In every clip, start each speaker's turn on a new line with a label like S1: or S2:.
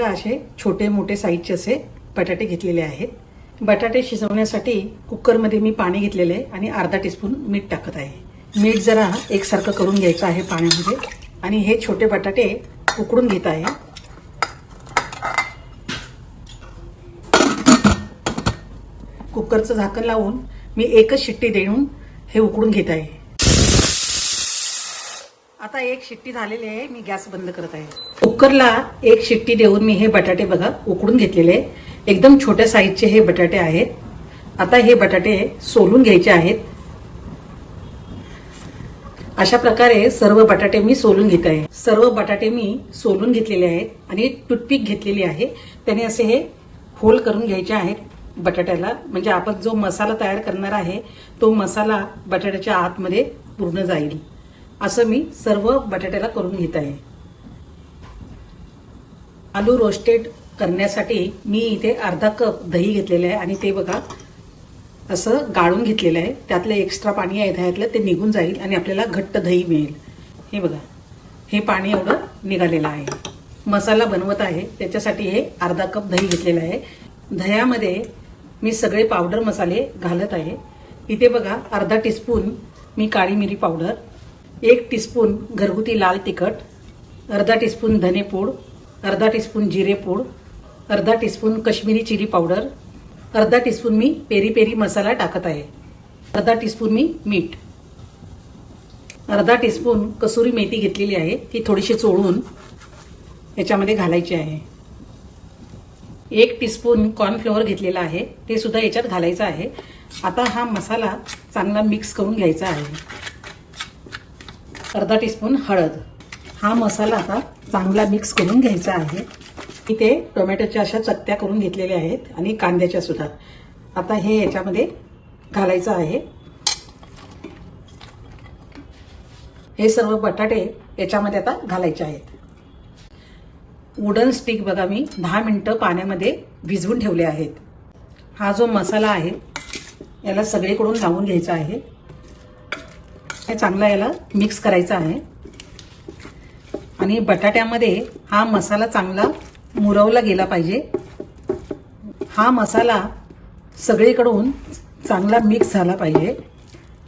S1: असे छोटे मोठे साईजचे असे बटाटे घेतलेले आहेत. बटाटे शिजवण्यासाठी कुकरमध्ये मी पाणी घेतलेले आहे आणि अर्धा टीस्पून मीठ टाकत आहे. मीठ जरा एकसारखं करून घ्यायचं आहे पाण्यामध्ये आणि हे छोटे बटाटे उकडून घेत आहे. कुकरचं झाकण लावून मी एकच शिट्टी देऊन हे उकडून घेत आहे. आता एक शिट्टी झालेली आहे. मी गॅस बंद करत आहे. कुकरला एक शिट्टी देऊन मी हे बटाटे बघा उकडून घेतलेले आहे. एकदम छोट्या साईजचे हे बटाटे आहेत. आता हे बटाटे सोलून घ्यायचे आहेत. अशा प्रकारे सर्व बटाटे मी सोलून घेत आहे. सर्व बटाटे मी सोलून घेतलेले आहेत आणि टूथपिक घेतलेली आहे. त्याने असे हे होल करून घ्यायचे आहेत बटाट्याला, म्हणजे आपण जो मसाला तयार करणार आहे तो मसाला बटाट्याच्या आतमध्ये पूर्ण जाईल. असं मी सर्व बटाट्याला करून घेत आहे. आलू रोस्टेड करण्यासाठी मी इथे अर्धा कप दही घेतलेले आहे आणि ते बघा असं गाळून घेतलेलं आहे. त्यातलं एक्स्ट्रा पाणी आहे दह्यातलं ते निघून जाईल आणि आपल्याला घट्ट दही मिळेल. हे बघा हे पाणी एवढं निघालेलं आहे. मसाला बनवत आहे त्याच्यासाठी हे अर्धा कप दही घेतलेलं आहे. दह्यामध्ये मी सगळे पावडर मसाले घालत आहे. इथे बघा अर्धा टीस्पून मी काळी मिरी पावडर, 1 टीस्पून घरगुती लाल तिखट, अर्धा टीस्पून धनेपूड, अर्धा टीस्पून जिरेपूड, अर्धा टीस्पून कश्मीरी चिली पावडर, अर्धा टीस्पून मी पेरी पेरी मसाला टाकत आहे, अर्धा टीस्पून मी मीठ, अर्धा टीस्पून कसुरी मेथी घेतलेली आहे ती थोडीशी चोळून याच्यामध्ये घालायची आहे. 1 टीस्पून कॉर्नफ्लोअर घेतलेला आहे ते सुद्धा याच्यात घालायचं आहे. आता हा मसाला चांगला मिक्स करून घ्यायचा आहे. अर्धा टीस्पून हळद. हा मसाला आता चांगला मिक्स करून घ्यायचा आहे. इथे टोमॅटोच्या अशा चकत्या करून घेतलेल्या आहेत आणि कांद्याच्या सुद्धा. आता हे याच्यामध्ये घालायचं आहे. हे सर्व बटाटे याच्यामध्ये आता घालायचे आहेत. वुडन स्टिक बघा मी 10 मिनिटं पाण्यामध्ये भिजवून ठेवले आहेत. हा जो मसाला आहे याला सगळीकडून लावून घ्यायचा आहे. हे चांगला याला मिक्स करायचा आहे आणि बटाट्यामध्ये हा मसाला चांगला मुरवला गेला पाहिजे. हा मसाला सगळीकडून चांगला मिक्स झाला पाहिजे.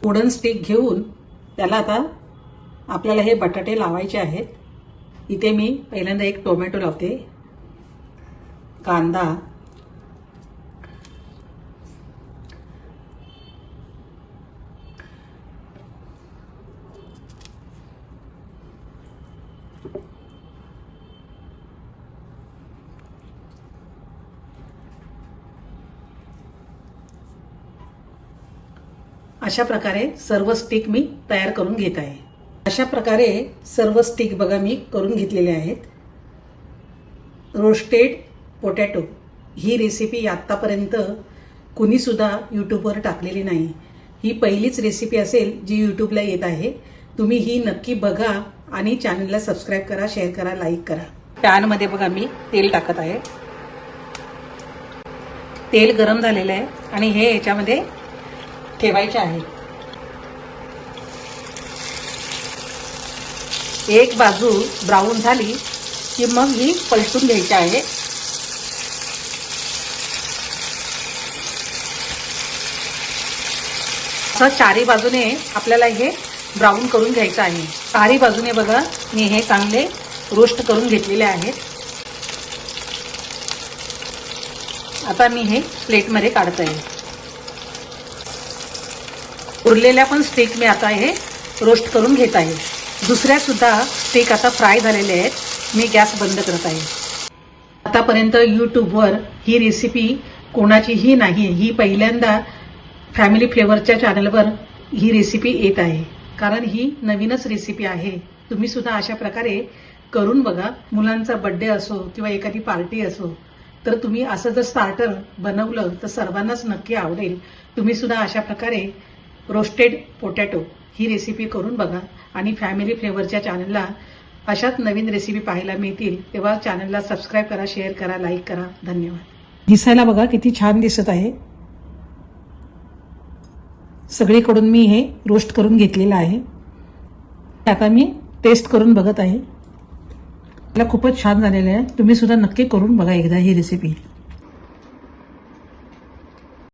S1: वुडन स्टिक घेऊन त्याला आता आपल्याला हे बटाटे लावायचे आहेत. इथे मी पहिल्यांदा एक टोमॅटो लावते, कांदा, अशा प्रकारे सर्व स्टिक मी तयार करून घेत आहे. अशा प्रकारे सर्व स्टिक बघा मी करून घेतलेले आहेत. रोस्टेड पोटॅटो ही रेसिपी आतापर्यंत कुणी सुद्धा यूट्यूबवर टाकलेली नाही. ही पहिलीच रेसिपी असेल जी यूट्यूबला येत आहे. तुम्ही ही नक्की बघा आणि चॅनलला सबस्क्राईब करा, शेअर करा, लाईक करा. पॅनमध्ये बघा मी तेल टाकत आहे. तेल गरम झालेलं आहे आणि हे याच्यामध्ये ठेवायचे आहे. एक बाजू ब्राऊन झाली की मग ही पलटून घ्यायची आहे. असं चारी बाजूने आपल्याला हे ब्राऊन करून घ्यायचं आहे. चारी बाजूने बघा मी हे चांगले रोस्ट करून घेतलेले आहेत. आता मी हे प्लेटमध्ये काढत आहे. उरलेल्या पण स्टिक मी आता हे रोस्ट करून घेत आहे. दुसऱ्या सुद्धा स्टिक आता फ्राय झालेले आहेत. मी गॅस बंद करत आहे. आतापर्यंत यूट्यूबवर ही रेसिपी कोणाचीही नाही. ही पहिल्यांदा फॅमिली फ्लेवरच्या चॅनलवर ही रेसिपी येत आहे. कारण ही नवीनच रेसिपी आहे. तुम्ही सुद्धा अशा प्रकारे करून बघा. मुलांचा बर्थडे असो किंवा एखादी पार्टी असो तर तुम्ही असं जर स्टार्टर बनवलं तर सर्वांनाच नक्की आवडेल. तुम्ही सुद्धा अशा प्रकारे रोस्टेड पोटॅटो ही रेसिपी करून बघा आणि फॅमिली फ्लेवरच्या चॅनलला अशाच नवीन रेसिपी पाहायला मिळतील. तेव्हा चॅनलला सबस्क्राईब करा, शेअर करा, लाईक करा. धन्यवाद. दिसायला बघा किती छान दिसत आहे. सगळीकडून मी हे रोस्ट करून घेतलेलं आहे. आता मी टेस्ट करून बघत आहे. मला खूपच छान झालेलं आहे. तुम्ही सुद्धा नक्की करून बघा एकदा ही रेसिपी.